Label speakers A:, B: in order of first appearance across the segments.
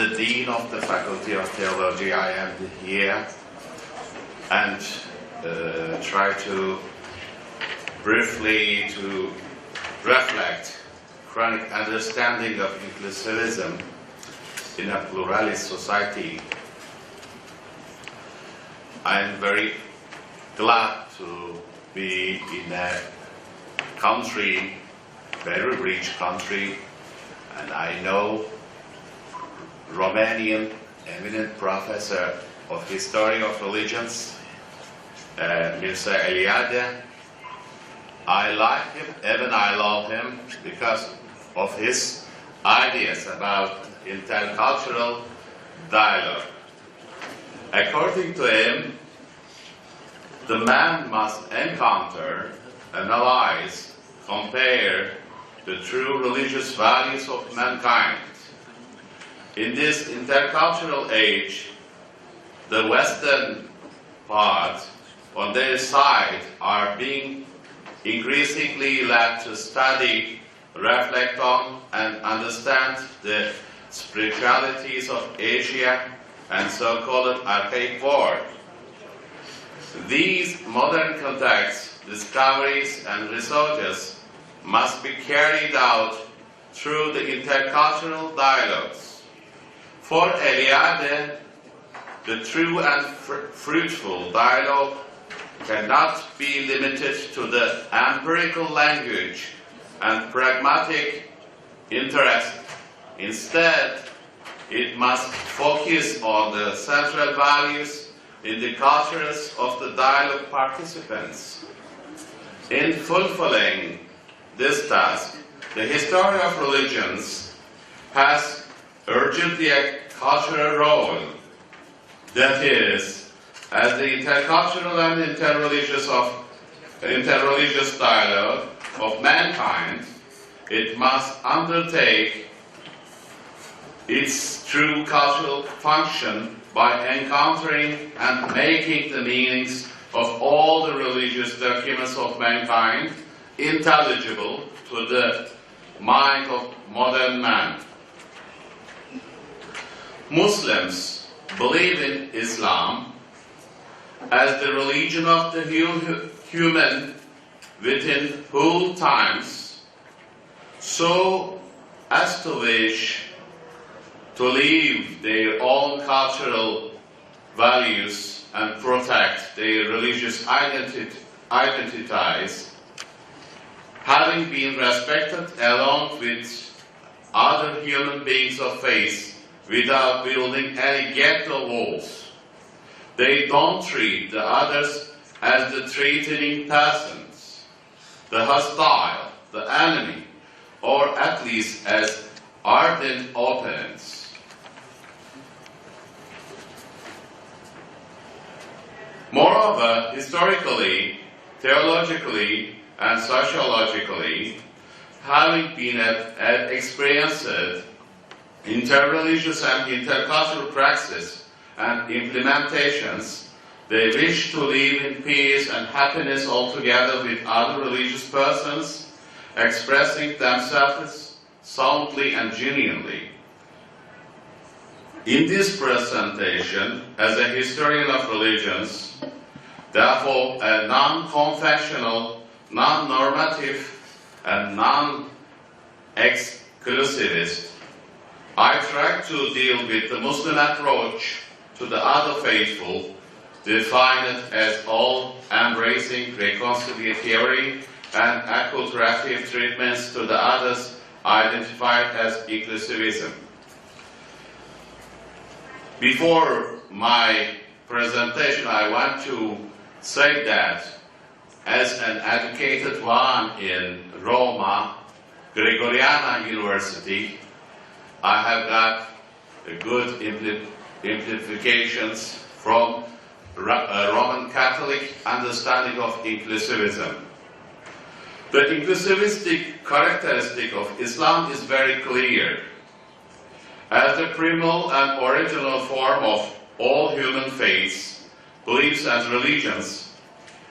A: the Dean of the Faculty of Theology, I am here and try to briefly to reflect Quranic understanding of inclusivism in a pluralist society. I am very glad to be in a country, very rich country, and I know Romanian eminent professor of history of religions, Mustafa Alici. I like him, even I love him, because of his ideas about intercultural dialogue. According to him, the man must encounter, analyze, compare the true religious values of mankind. In this intercultural age, the Western part, on their side, are being increasingly led to study, reflect on, and understand the spiritualities of Asia and so-called archaic world. These modern contacts, discoveries, and researches must be carried out through the intercultural dialogues. For Eliade, the true and fruitful dialogue cannot be limited to the empirical language and pragmatic interest. Instead, it must focus on the central values in the cultures of the dialogue participants. In fulfilling this task, the history of religions has urgently a cultural role. That is, as the intercultural and interreligious dialogue of mankind, it must undertake its true cultural function by encountering and making the meanings of all the religious documents of mankind intelligible to the mind of modern man. Muslims believe in Islam as the religion of the human within whole times, so as to wish to live their own cultural values and protect their religious identities, having been respected along with other human beings of faith without building any ghetto walls. They don't treat the others as the threatening persons, the hostile, the enemy, or at least as ardent opponents. Moreover, historically, theologically, and sociologically, having been experienced interreligious and intercultural practice and implementations, they wish to live in peace and happiness altogether with other religious persons, expressing themselves soundly and genuinely. In this presentation, as a historian of religions, therefore a non-confessional, non-normative, and non-exclusivist, I try to deal with the Muslim approach to the other faithful, defined as all-embracing reconciliatory and acculturative treatments to the others, identified as inclusivism. Before my presentation, I want to say that as an educated one in Roma, Gregoriana University, I have got good implications from Roman Catholic understanding of inclusivism. The inclusivistic characteristic of Islam is very clear. As the primal and original form of all human faiths, beliefs and religions,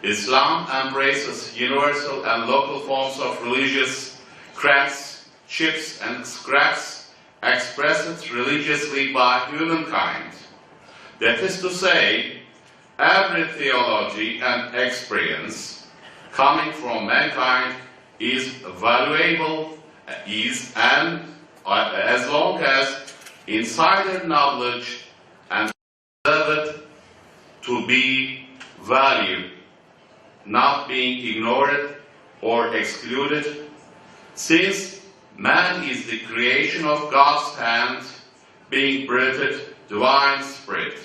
A: Islam embraces universal and local forms of religious crafts, chips and scraps, expressed religiously by humankind. That is to say, every theology and experience coming from mankind is valuable, and as long as insider knowledge and deserved to be valued, not being ignored or excluded, since man is the creation of God's hand, being breathed divine spirit.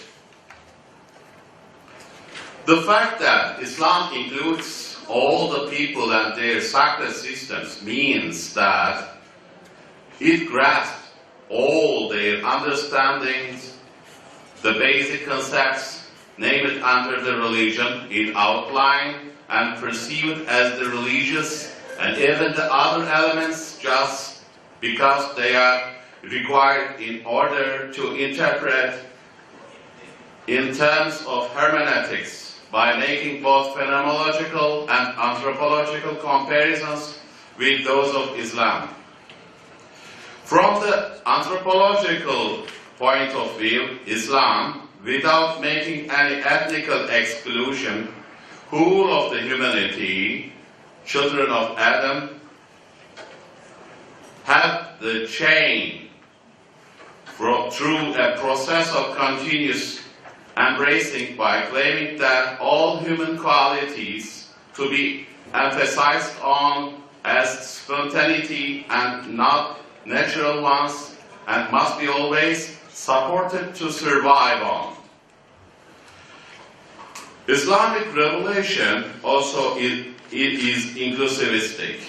A: The fact that Islam includes all the people and their sacred systems means that it grasps all their understandings, the basic concepts named under the religion in outline and perceived as the religious, and even the other elements just because they are required in order to interpret in terms of hermeneutics by making both phenomenological and anthropological comparisons with those of Islam. From the anthropological point of view, Islam, without making any ethnical exclusion, whole of the humanity, children of Adam, have the chain through a process of continuous embracing by claiming that all human qualities to be emphasized on as spontaneity and not natural ones, and must be always supported to survive on. Islamic revelation also is inclusivistic.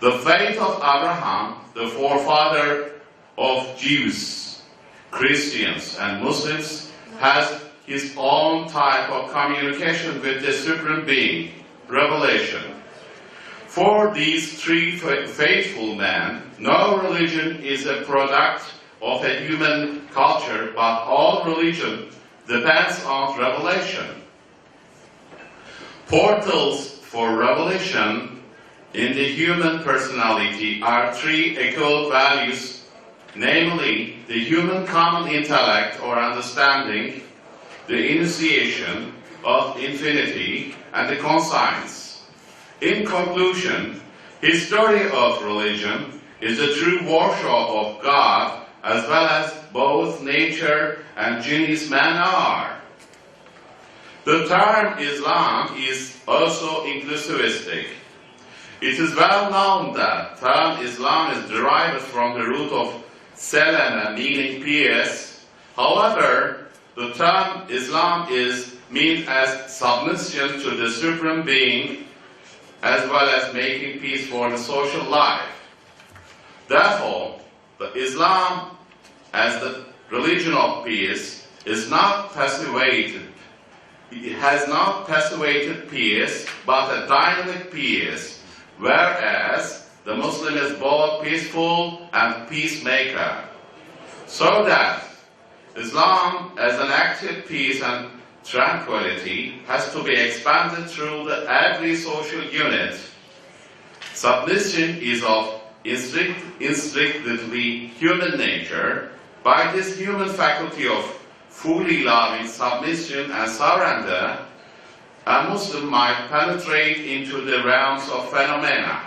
A: The faith of Abraham, the forefather of Jews, Christians, and Muslims, has his own type of communication with the Supreme Being, revelation. For these three faithful men, no religion is a product of a human culture, but all religion depends on revelation. Portals for revelation in the human personality are three equal values, namely the human common intellect or understanding, the initiation of infinity, and the conscience. In conclusion, his story of religion is a true worship of God, as well as both nature and genius man are. The term Islam is also inclusivistic. It is well known that the term Islam is derived from the root of selama, meaning peace. However, the term Islam is meant as submission to the Supreme Being, as well as making peace for the social life. Therefore, the Islam, as the religion of peace, is not persuaded. It has not persuaded peace, but a dynamic peace, whereas the Muslim is both peaceful and peacemaker. So that Islam, as an active peace and tranquility, has to be expanded through every social unit. Submission is of instinctively human nature. By this human faculty of fully loving submission and surrender, a Muslim might penetrate into the realms of phenomena.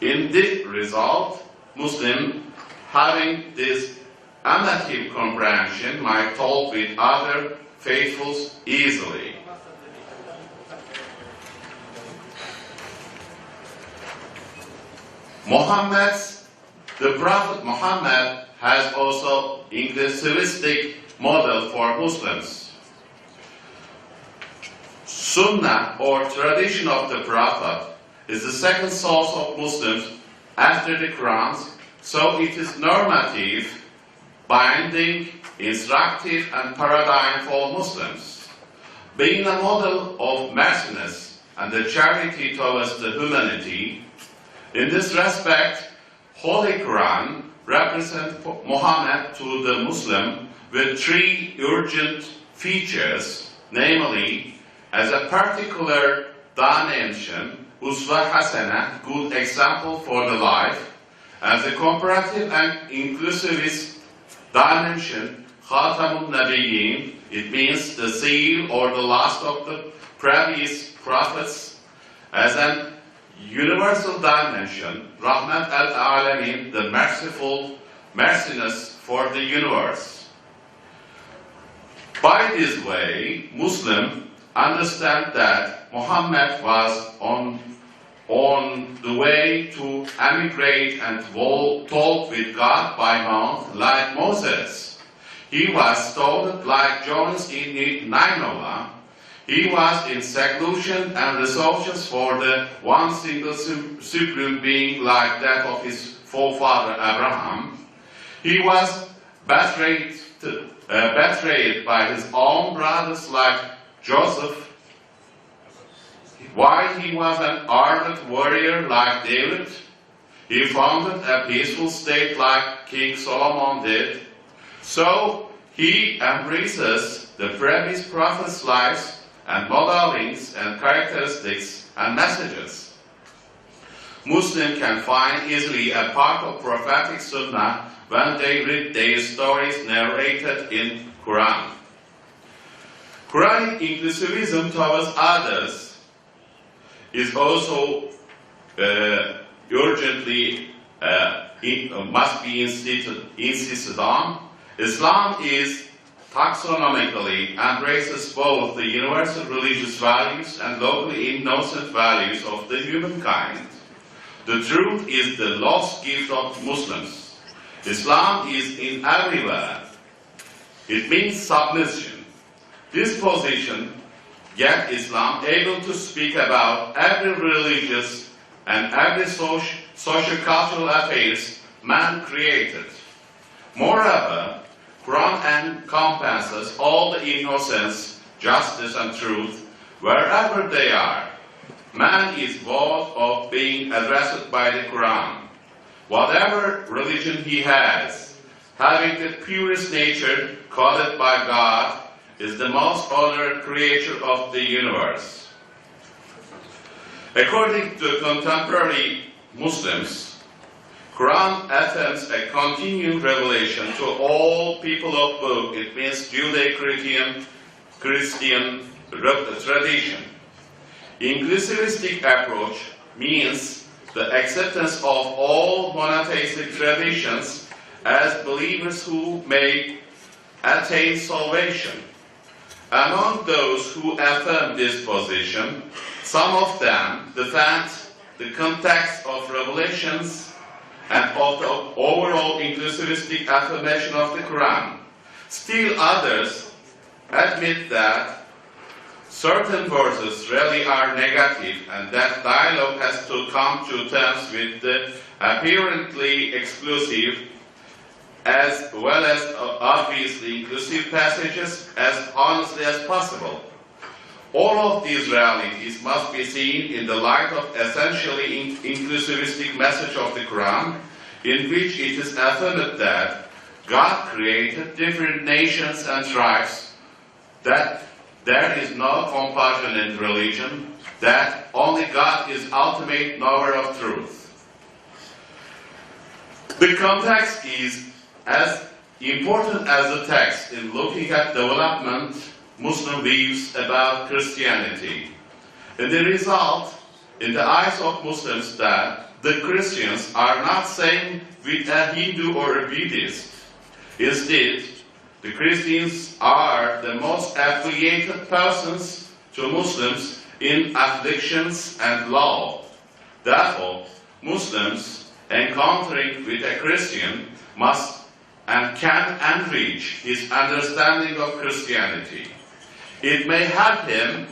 A: In this result, Muslim, having this amative comprehension, might talk with other faithfuls easily. The Prophet Muhammad has also inclusivistic model for Muslims. Sunnah, or tradition of the Prophet, is the second source of Muslims after the Quran, so it is normative, binding, instructive, and paradigm for Muslims. Being a model of merciness and the charity towards the humanity, in this respect, Holy Quran represents Muhammad to the Muslim with three urgent features, namely, as a particular dimension, uswa hasana, good example for the life, and the comparative and inclusivist dimension, Khatamun Nabiyyin, it means the seal or the last of the previous prophets, as an universal dimension, Rahmat al-Alamin, the merciness for the universe. By this way, Muslims understand that Muhammad was on the way to emigrate and talk with God by mouth like Moses. He was stoned like Jonas in Nineveh. He was in seclusion and resources for the one single supreme being like that of his forefather Abraham. He was betrayed by his own brothers like Joseph. While he was an ardent warrior like David, he founded a peaceful state like King Solomon did. So he embraces the previous prophets' lives and modelings and characteristics and messages. Muslims can find easily a part of prophetic sunnah when they read their stories narrated in Quran. Quranic inclusivism towards others is also urgently must be insisted on. Islam is taxonomically embraces both the universal religious values and locally innocent values of the humankind. The truth is the lost gift of Muslims. Islam is in everywhere. It means submission. This position gets Islam able to speak about every religious and every social-cultural affairs man created. Moreover, Quran encompasses all the innocence, justice, and truth wherever they are. Man is worthy of being addressed by the Quran. Whatever religion he has, having the purest nature called by God, is the most honored creature of the universe. According to contemporary Muslims, Quran attempts a continued revelation to all people of book. It means Judeo-Christian tradition. Inclusivistic approach means the acceptance of all monotheistic traditions as believers who may attain salvation. Among those who affirm this position, some of them defend the context of revelations and of the overall inclusivistic affirmation of the Quran. Still others admit that certain verses really are negative and that dialogue has to come to terms with the apparently exclusive as well as obviously inclusive passages as honestly as possible. All of these realities must be seen in the light of essentially inclusivistic message of the Quran, in which it is affirmed that God created different nations and tribes, that there is no compulsion in religion, that only God is ultimate knower of truth. The context is as important as the text in looking at development Muslim views about Christianity. And the result, in the eyes of Muslims, that the Christians are not saying with a Hindu or a Buddhist. Instead, the Christians are the most affiliated persons to Muslims in afflictions and law. Therefore, Muslims encountering with a Christian must and can enrich his understanding of Christianity. It may help him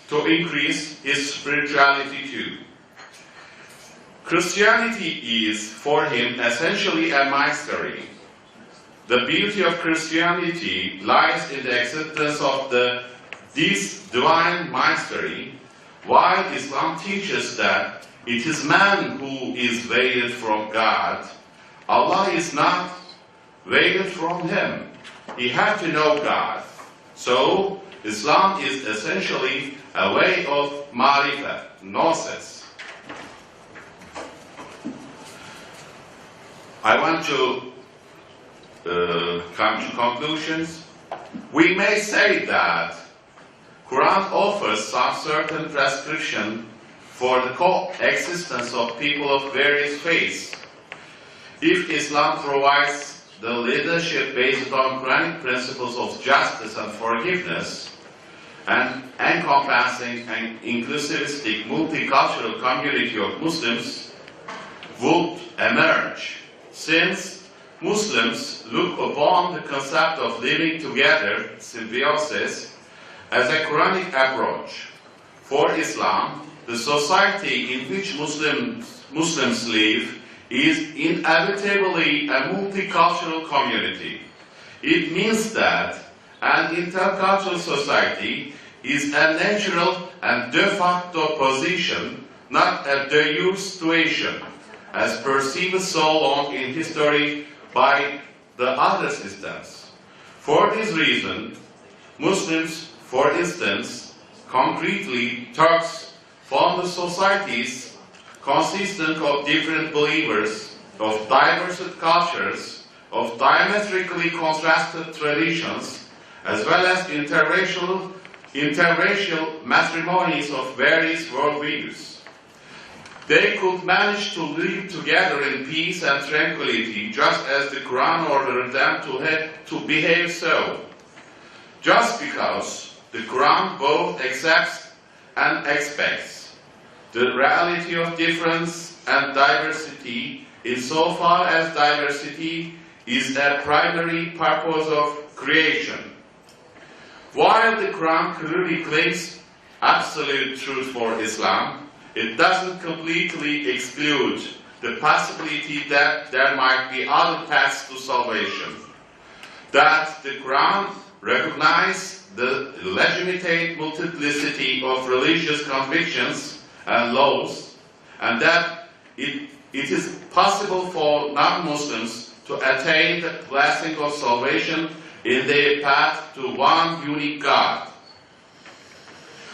A: to increase his spirituality too. Christianity is for him essentially a mystery. The beauty of Christianity lies in the acceptance of this divine mystery, while Islam teaches that it is man who is veiled from God. Allah is not veiled from him. He had to know God. So, Islam is essentially a way of marifah, gnosis. I want to come to conclusions. We may say that Quran offers some certain prescription for the coexistence of people of various faiths. If Islam provides the leadership based on Quranic principles of justice and forgiveness, and encompassing an inclusivistic, multicultural community of Muslims would emerge, since Muslims look upon the concept of living together, symbiosis, as a Quranic approach. For Islam, the society in which Muslims live is inevitably a multicultural community. It means that an intercultural society is a natural and de facto position, not a de jure situation, as perceived so long in history by the other systems. For this reason, Muslims, for instance, concretely Turks, form the societies consistent of different believers, of diverse cultures, of diametrically contrasted traditions, as well as interracial matrimonies of various worldviews. They could manage to live together in peace and tranquility, just as the Quran ordered them to behave so. Just because the Quran both accepts and expects the reality of difference and diversity, insofar as diversity is a primary purpose of creation. While the Quran clearly claims absolute truth for Islam, it doesn't completely exclude the possibility that there might be other paths to salvation. That the Quran recognizes the legitimate multiplicity of religious convictions and laws, and that it is possible for non-Muslims to attain the blessing of salvation in their path to one unique God.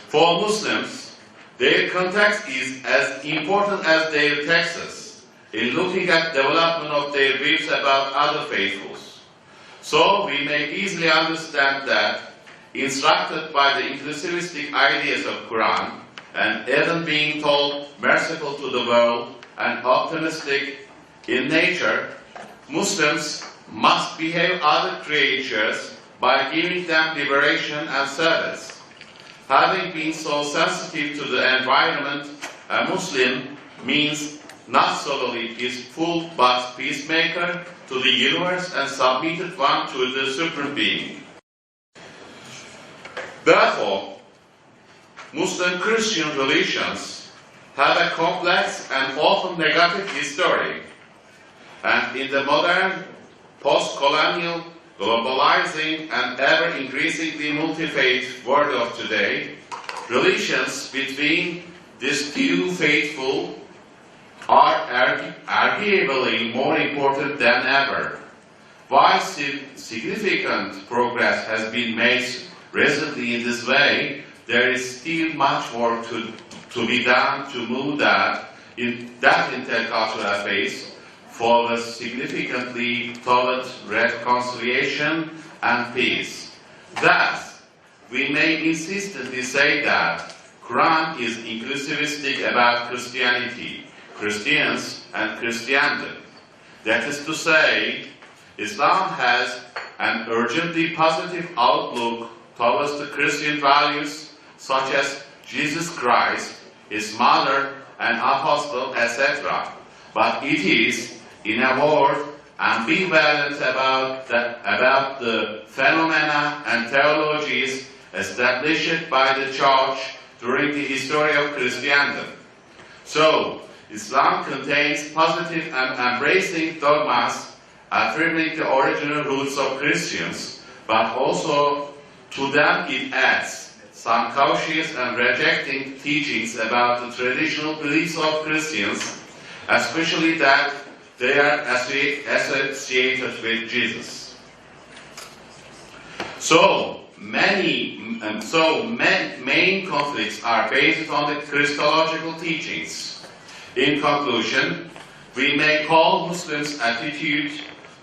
A: For Muslims, their context is as important as their texts in looking at development of their views about other faithfuls. So we may easily understand that, instructed by the inclusivistic ideas of Quran, and even being told merciful to the world and optimistic in nature, Muslims must behave other creatures by giving them liberation and service. Having been so sensitive to the environment, a Muslim means not solely peaceful but peacemaker to the universe and submitted one to the Supreme Being. Therefore, Muslim-Christian relations have a complex and often negative history, and in the modern, post-colonial, globalizing and ever-increasingly multi-faith world of today, relations between these two faithful are arguably more important than ever. While significant progress has been made recently in this way, there is still much work to be done to move that intercultural space forward significantly towards reconciliation and peace. Thus, we may insistently say that Quran is inclusivistic about Christianity, Christians, and Christendom. That is to say, Islam has an urgently positive outlook towards the Christian values such as Jesus Christ, His mother and apostle, etc. But it is, in a word, ambivalent about the phenomena and theologies established by the Church during the history of Christendom. So, Islam contains positive and embracing dogmas affirming the original roots of Christians, but also to them it adds some cautious and rejecting teachings about the traditional beliefs of Christians, especially that they are associated with Jesus. So main conflicts are based on the Christological teachings. In conclusion, We may call Muslims' attitude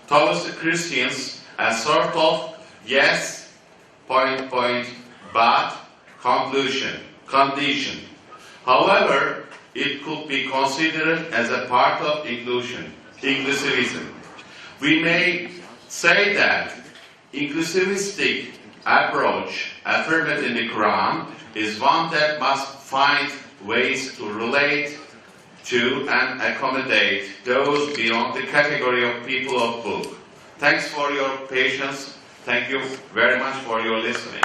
A: towards the Christians a sort of yes, but condition. However, it could be considered as a part of inclusivism. We may say that inclusivistic approach affirmed in the Quran is one that must find ways to relate to and accommodate those beyond the category of people of book. Thanks for your patience. Thank you very much for your listening.